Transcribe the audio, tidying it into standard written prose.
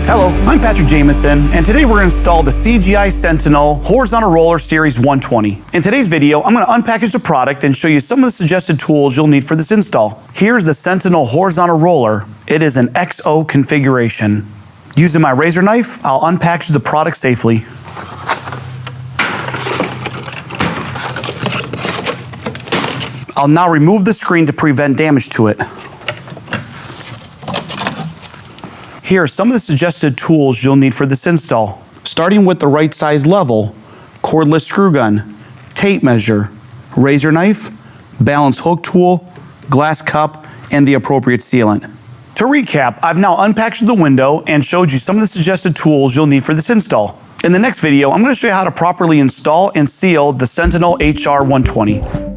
Hello, I'm Patrick Jamison, and today we're going to install the CGI Sentinel Horizontal Roller Series 120. In today's video, I'm going to unpackage the product and show you some of the suggested tools you'll need for this install. Here's the Sentinel Horizontal Roller. It is an XO configuration. Using my razor knife, I'll unpackage the product safely. I'll now remove the screen to prevent damage to it. Here are some of the suggested tools you'll need for this install. Starting with the right size level, cordless screw gun, tape measure, razor knife, balance hook tool, glass cup, and the appropriate sealant. To recap, I've now unpackaged the window and showed you some of the suggested tools you'll need for this install. In the next video, I'm going to show you how to properly install and seal the Sentinel HR120.